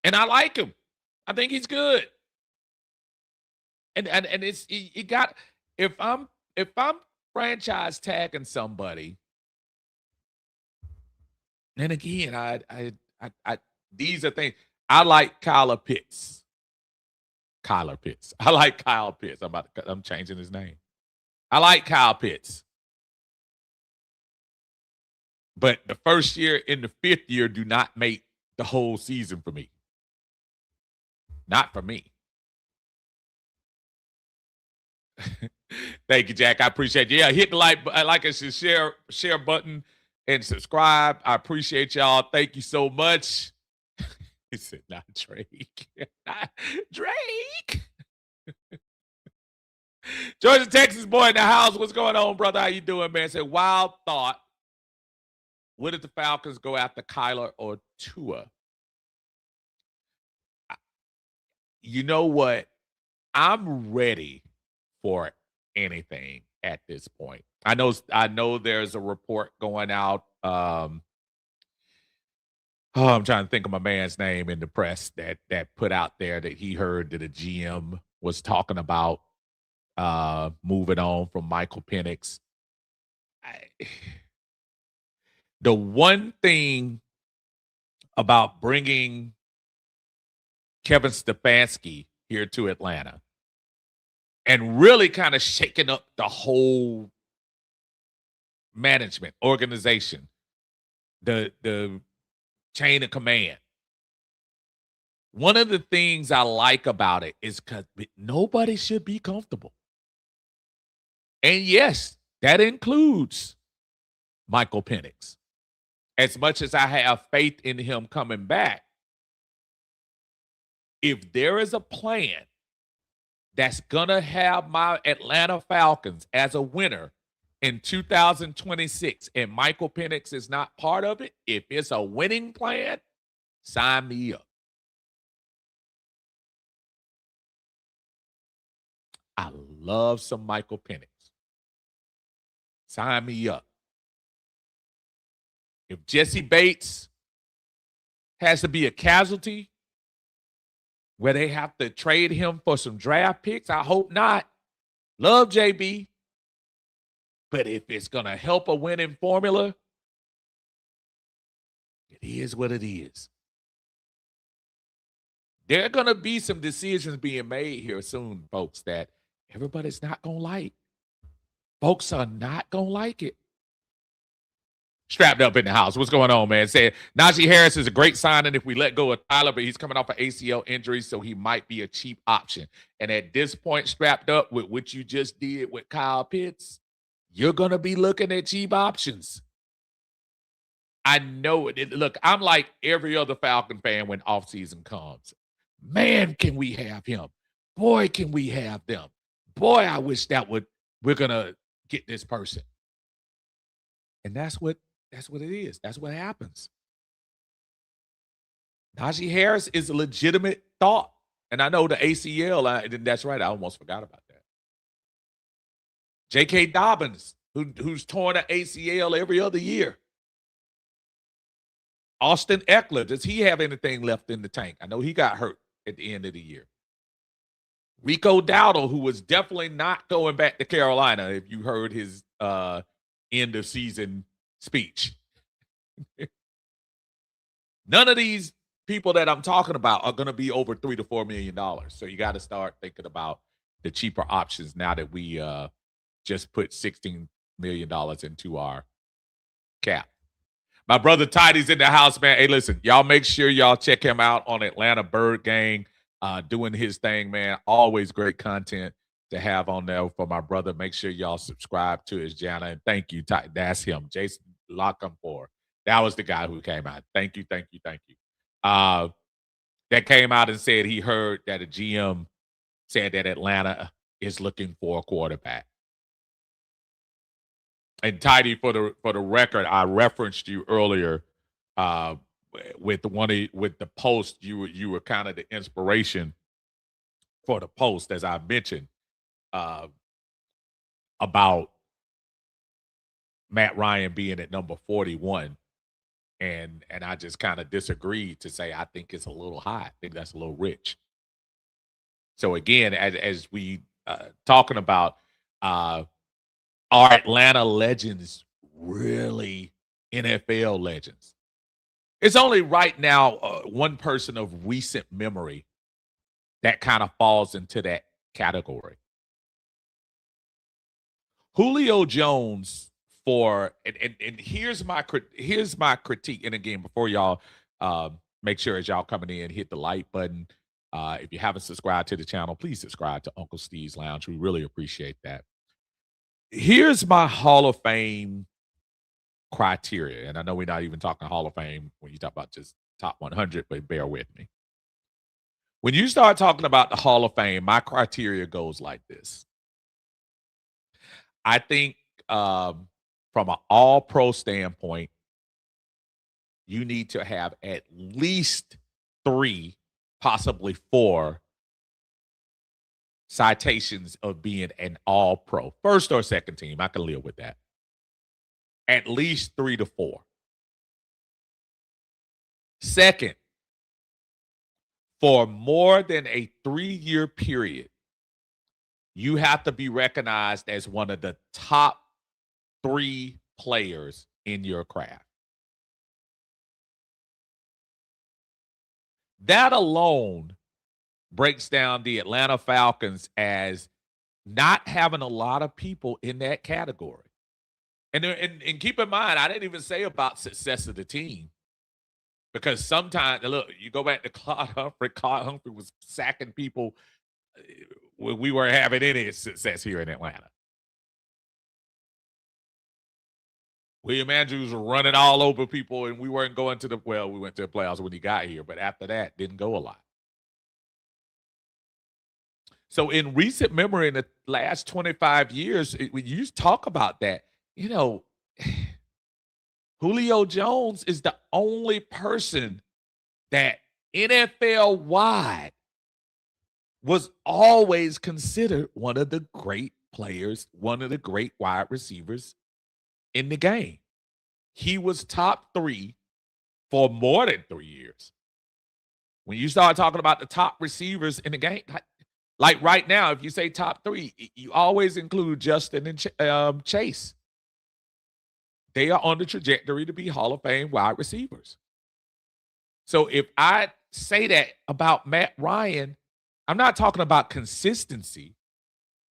And I like him. I think he's good. And it's you got, if I'm franchise tagging somebody, and again, I these are things. I like Kyler Pitts. Kyler Pitts. I like Kyle Pitts. I'm changing his name. I like Kyle Pitts. But the first year and the 5th year do not make the whole season for me. Not for me. Thank you, Jack. I appreciate you. Yeah, hit the like and share button and subscribe. I appreciate y'all. Thank you so much. He said, not Drake. Not Drake. Georgia, Texas boy in the house. What's going on, brother? How you doing, man? Said, wild thought. What if the Falcons go after Kyler or Tua? You know what? I'm ready for anything at this point. I know there's a report going out Oh, I'm trying to think of my man's name in the press that put out there that he heard that a GM was talking about moving on from Michael Penix. I, the one thing about bringing Kevin Stefanski here to Atlanta and really kind of shaking up the whole management organization, the chain of command. One of the things I like about it is because nobody should be comfortable. And yes, that includes Michael Penix. As much as I have faith in him coming back, if there is a plan that's going to have my Atlanta Falcons as a winner in 2026 and Michael Penix is not part of it, if it's a winning plan, sign me up. I love some Michael Penix. Sign me up. If Jesse Bates has to be a casualty where they have to trade him for some draft picks, I hope not. Love JB. But if it's going to help a winning formula, it is what it is. There are going to be some decisions being made here soon, folks, that everybody's not going to like. Folks are not going to like it. Strapped up in the house. What's going on, man? Saying Najee Harris is a great signing if we let go of Tyler, but he's coming off an ACL injury, so he might be a cheap option. And at this point, strapped up with what you just did with Kyle Pitts, you're going to be looking at cheap options. I know it. Look, I'm like every other Falcon fan when offseason comes. Man, can we have him? Boy, can we have them? Boy, I wish we're going to get this person. And that's what it is. That's what happens. Najee Harris is a legitimate thought. And I know the ACL, that's right. I almost forgot about that. J.K. Dobbins, who's torn an ACL every other year. Austin Eckler, does he have anything left in the tank? I know he got hurt at the end of the year. Rico Dowdle, who was definitely not going back to Carolina, if you heard his end of season speech. None of these people that I'm talking about are going to be over $3 to $4 million. So you got to start thinking about the cheaper options now that we just put $16 million into our cap. My brother Tidy's in the house, man. Hey, listen, y'all make sure y'all check him out on Atlanta Bird Gang, doing his thing, man. Always great content to have on there for my brother. Make sure y'all subscribe to his channel. And thank you, Ty. That's him, Jason Lockham. That was the guy who came out. Thank you. That came out and said he heard that a GM said that Atlanta is looking for a quarterback. And Tidy, for the record, I referenced you earlier with the post. You were kind of the inspiration for the post, as I mentioned, about Matt Ryan being at number 41. And I just kind of disagreed to say I think it's a little high. I think that's a little rich. So again, as we talking about are Atlanta legends really NFL legends? It's only right now one person of recent memory that kind of falls into that category. Julio Jones. And here's my critique. And again, before y'all make sure as y'all coming in, hit the like button. If you haven't subscribed to the channel, please subscribe to Uncle Steve's Lounge. We really appreciate that. Here's my Hall of Fame criteria. And I know we're not even talking Hall of Fame when you talk about just top 100, but bear with me. When you start talking about the Hall of Fame, my criteria goes like this. I think from an all-pro standpoint, you need to have at least 3, possibly 4 citations of being an all-pro. First or second team, I can live with that. At least 3 to 4. Second, for more than a 3-year period, you have to be recognized as one of the top 3 players in your craft. That alone breaks down the Atlanta Falcons as not having a lot of people in that category. And keep in mind, I didn't even say about success of the team. Because sometimes, look, you go back to Claude Humphrey. Claude Humphrey was sacking people when we weren't having any success here in Atlanta. William Andrews was running all over people, and we weren't going to we went to the playoffs when he got here, but after that, didn't go a lot. So in recent memory, in the last 25 years, when you talk about that, Julio Jones is the only person that NFL-wide was always considered one of the great players, one of the great wide receivers in the game. He was top 3 for more than 3 years. When you start talking about the top receivers in the game, like right now, if you say top 3, you always include Justin and Chase. They are on the trajectory to be Hall of Fame wide receivers. So if I say that about Matt Ryan, I'm not talking about consistency.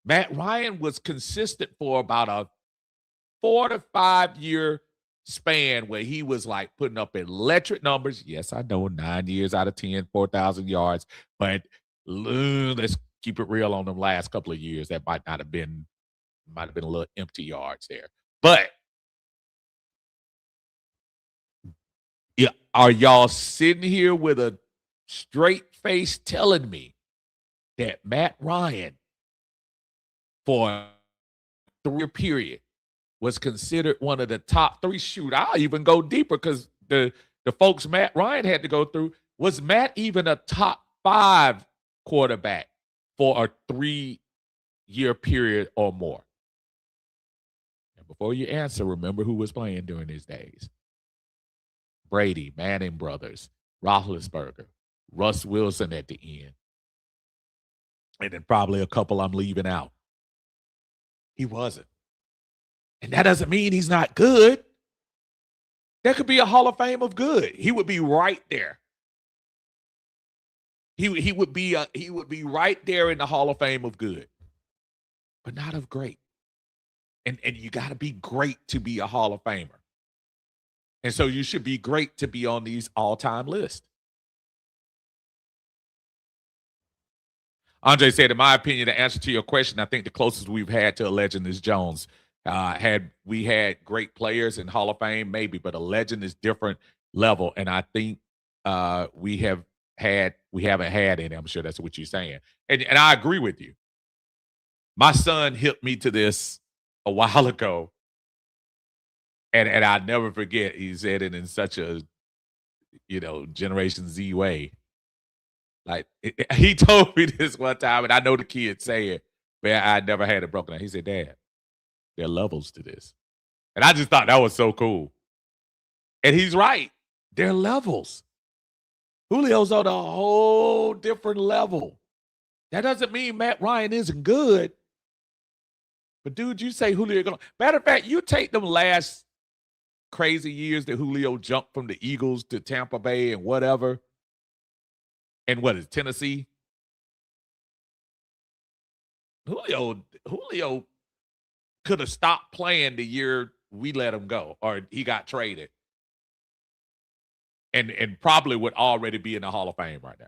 Matt Ryan was consistent for about a 4 to 5 year span where he was like putting up electric numbers. Yes, I know 9 years out of 10, 4,000 yards, but let's keep it real on them last couple of years. That might have been a little empty yards there. But yeah, are y'all sitting here with a straight face telling me that Matt Ryan, for a 3-year period, was considered one of the top 3? Shoot, I'll even go deeper because the folks Matt Ryan had to go through, was Matt even a top 5 quarterback for a 3-year period or more? And before you answer, remember who was playing during his days. Brady, Manning brothers, Roethlisberger, Russ Wilson at the end. And then probably a couple I'm leaving out. He wasn't. And that doesn't mean he's not good. There could be a Hall of Fame of good. He would be right there. He would be right there in the Hall of Fame of good, but not of great. And you got to be great to be a Hall of Famer. And so you should be great to be on these all-time lists. Andre said, in my opinion, the answer to your question, I think the closest we've had to a legend is Jones. Had we had great players in Hall of Fame, maybe, but a legend is different level. And I think we haven't had any. I'm sure that's what you're saying. And I agree with you. My son hit me to this a while ago. And I'll never forget, he said it in such a, Generation Z way. Like, he told me this one time, and I know the kids say it, but I never had it broken down. He said, Dad, there are levels to this. And I just thought that was so cool. And he's right. There are levels. Julio's on a whole different level. That doesn't mean Matt Ryan isn't good. But, dude, you say Julio. Matter of fact, you take them last crazy years that Julio jumped from the Eagles to Tampa Bay and whatever. And what is Tennessee? Julio could have stopped playing the year we let him go, or he got traded. And probably would already be in the Hall of Fame right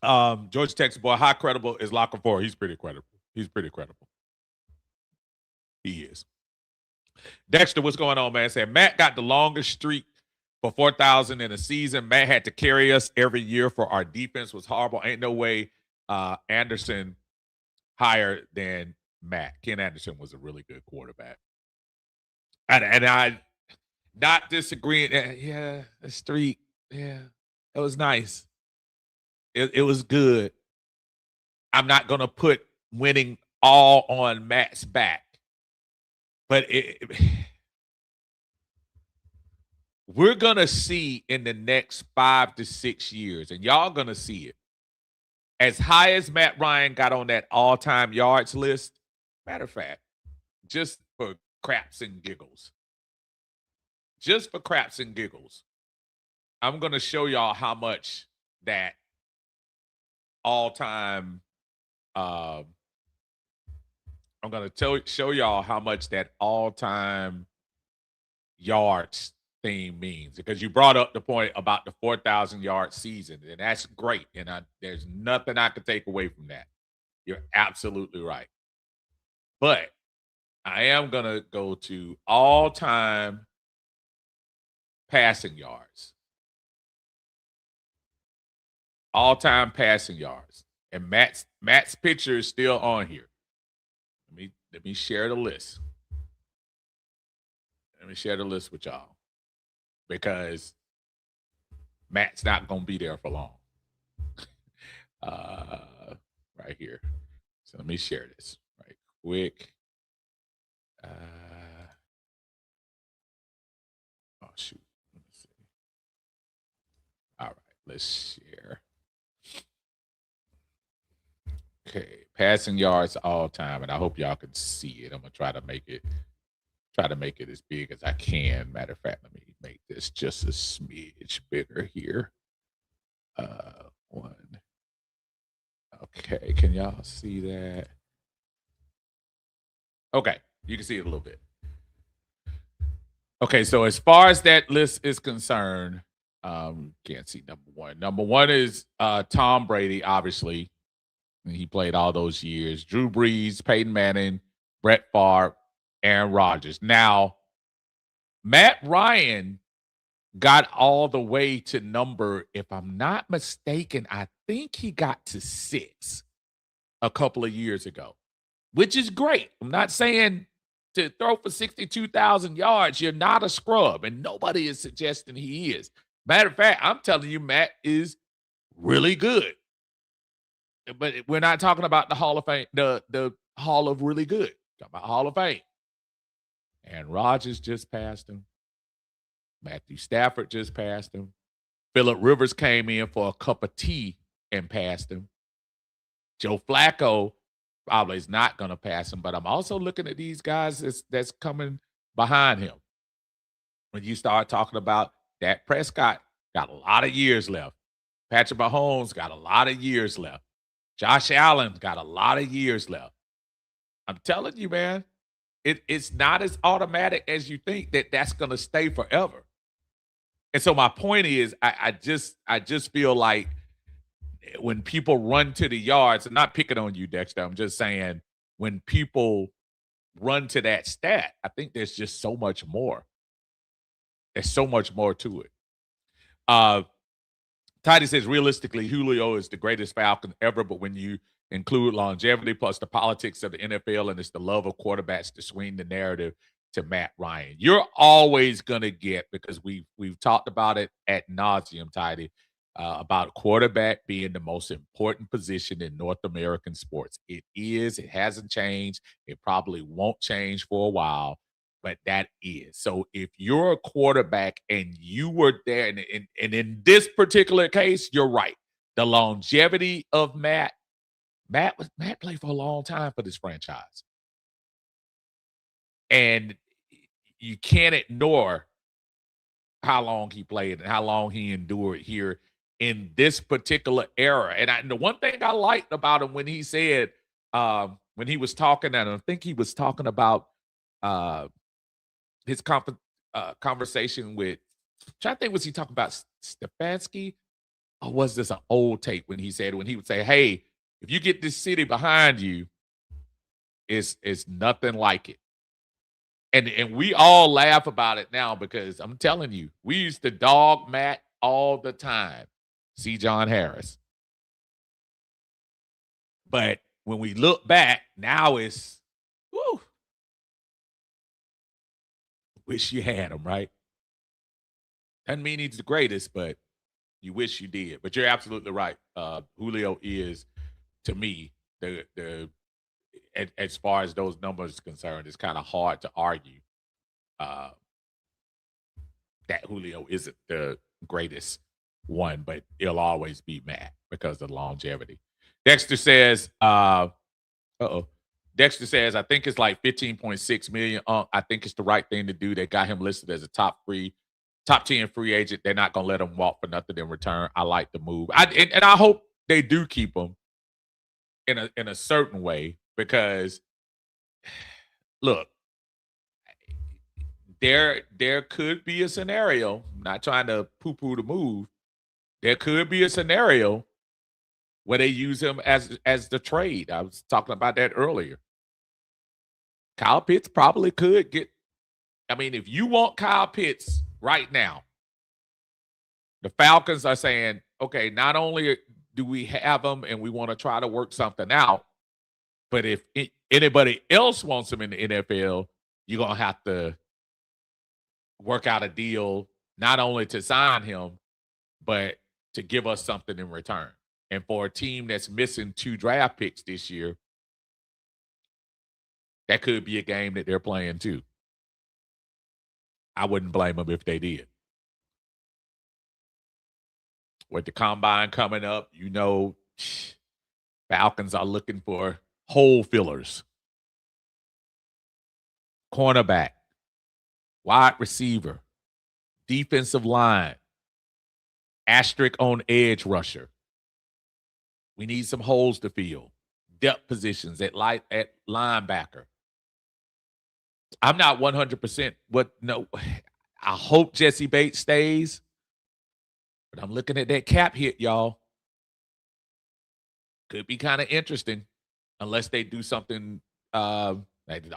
now. Georgia Texas boy, how credible is Locker 4? He's pretty credible. He is. Dexter, what's going on, man? Said Matt got the longest streak for 4,000 in a season. Matt had to carry us every year for our defense was horrible. Ain't no way Anderson higher than Matt. Ken Anderson was a really good quarterback. And I not disagreeing. Yeah, the streak. Yeah, it was nice. It was good. I'm not going to put winning all on Matt's back. But we're going to see in the next 5 to 6 years, and y'all going to see it. As high as Matt Ryan got on that all-time yards list, matter of fact, just for craps and giggles, I'm going to show y'all how much that all-time I'm going to show y'all how much that all-time yards thing means, because you brought up the point about the 4,000 yard season, and that's great. And there's nothing I could take away from that. You're absolutely right. But I am going to go to all-time passing yards. All-time passing yards. And Matt's picture is still on here. Let me share the list. Let me share the list with y'all, because Matt's not going to be there for long. Right here. So let me share this right quick. Oh, shoot. Let me see. All right, let's share. Okay, passing yards all time, and I hope y'all can see it. I'm gonna try to make it as big as I can. Matter of fact, let me make this just a smidge bigger here. One. Okay, can y'all see that? Okay, you can see it a little bit. Okay, so as far as that list is concerned, can't see number one. Number one is Tom Brady, obviously. He played all those years. Drew Brees, Peyton Manning, Brett Favre, Aaron Rodgers. Now, Matt Ryan got all the way to number, if I'm not mistaken, I think he got to 6 a couple of years ago, which is great. I'm not saying to throw for 62,000 yards, you're not a scrub, and nobody is suggesting he is. Matter of fact, I'm telling you, Matt is really good. But we're not talking about the Hall of Fame, the Hall of really good. Talking about Hall of Fame. And Rodgers just passed him. Matthew Stafford just passed him. Phillip Rivers came in for a cup of tea and passed him. Joe Flacco probably is not going to pass him, but I'm also looking at these guys that's coming behind him. When you start talking about Dak Prescott, got a lot of years left. Patrick Mahomes got a lot of years left. Josh Allen got a lot of years left. I'm telling you, man, it's not as automatic as you think that's going to stay forever. And so my point is, I just feel like when people run to the yards, I'm not picking on you, Dexter. I'm just saying when people run to that stat, I think there's just so much more. There's so much more to it. Tidy says, realistically, Julio is the greatest Falcon ever, but when you include longevity plus the politics of the NFL and it's the love of quarterbacks to swing the narrative to Matt Ryan, you're always going to get, because we've talked about it ad nauseum, Tidy, about quarterback being the most important position in North American sports. It is. It hasn't changed. It probably won't change for a while. But that is. So if you're a quarterback and you were there, and in this particular case, you're right. The longevity of Matt played for a long time for this franchise. And you can't ignore how long he played and how long he endured here in this particular era. And the one thing I liked about him when he said, when he was talking, and I think he was talking about his conversation with, I'm trying to think, was he talking about Stefanski, or was this an old tape when he would say, hey, if you get this city behind you, it's nothing like it. And we all laugh about it now, because I'm telling you, we used to dog Matt all the time. See John Harris. But when we look back, now it's, whoo, wish you had him, right? Doesn't mean he's the greatest, but you wish you did. But you're absolutely right. Julio is, to me, as far as those numbers are concerned, it's kind of hard to argue that Julio isn't the greatest one, but he'll always be Matt because of the longevity. Dexter says, Dexter says, I think it's like 15.6 million. I think it's the right thing to do. They got him listed as a top 10 free agent. They're not gonna let him walk for nothing in return. I like the move. And I hope they do keep him in a certain way, because look, there could be a scenario. I'm not trying to poo-poo the move. There could be a scenario where they use him as the trade. I was talking about that earlier. Kyle Pitts probably could get. I mean, if you want Kyle Pitts right now, the Falcons are saying, okay, not only do we have him and we want to try to work something out, but if anybody else wants him in the NFL, you're going to have to work out a deal, not only to sign him, but to give us something in return. And for a team that's missing 2 draft picks this year, that could be a game that they're playing too. I wouldn't blame them if they did. With the combine coming up, Falcons are looking for hole fillers. Cornerback, wide receiver, defensive line, asterisk on edge rusher. We need some holes to fill. Depth positions at linebacker. I'm not 100% I hope Jesse Bates stays, but I'm looking at that cap hit, y'all. Could be kind of interesting unless they do something. The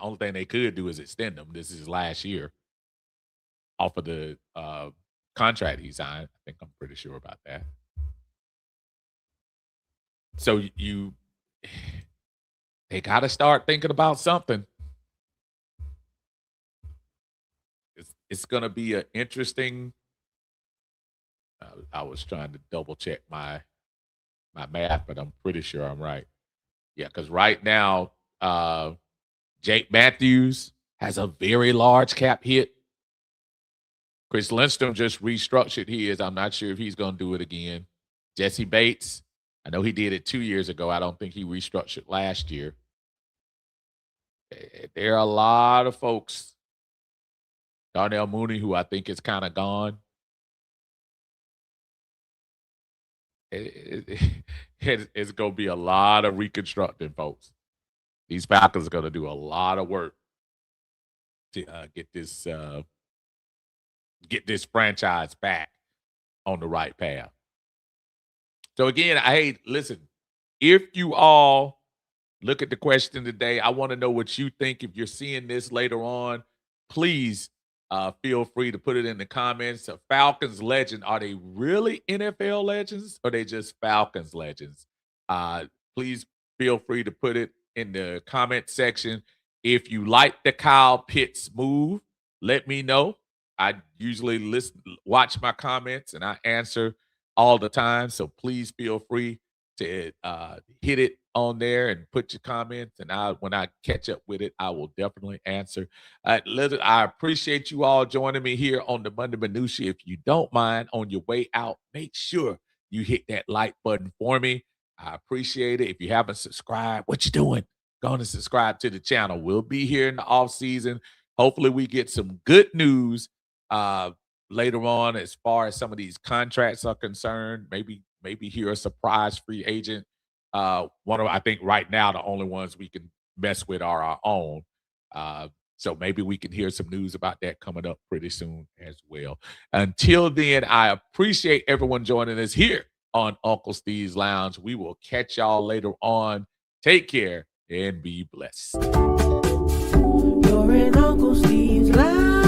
only thing they could do is extend him. This is his last year off of the contract he signed. I think I'm pretty sure about that. So they got to start thinking about something. It's going to be an interesting. I was trying to double check my math, but I'm pretty sure I'm right. Yeah, because right now, Jake Matthews has a very large cap hit. Chris Lindstrom just restructured his. I'm not sure if he's going to do it again. Jesse Bates, I know he did it 2 years ago. I don't think he restructured last year. There are a lot of folks. Darnell Mooney, who I think is kind of gone. It's going to be a lot of reconstructing, folks. These Falcons are going to do a lot of work to get this franchise back on the right path. So again, listen, if you all look at the question today, I want to know what you think. If you're seeing this later on, please feel free to put it in the comments. A Falcons legend, are they really NFL legends or are they just Falcons legends? Please feel free to put it in the comment section. If you like the Kyle Pitts move, let me know. I usually watch my comments and I answer all the time. So please feel free to hit it on there and put your comments. And when I catch up with it, I will definitely answer. I appreciate you all joining me here on the Monday Minutia. If you don't mind, on your way out, make sure you hit that like button for me. I appreciate it. If you haven't subscribed, what you doing? Go on and subscribe to the channel. We'll be here in the off season. Hopefully we get some good news later on as far as some of these contracts are concerned. Maybe hear a surprise free agent. I think right now the only ones we can mess with are our own. So maybe we can hear some news about that coming up pretty soon as well. Until then, I appreciate everyone joining us here on Uncle Steve's Lounge. We will catch y'all later on. Take care and be blessed. You're in Uncle Steve's Lounge.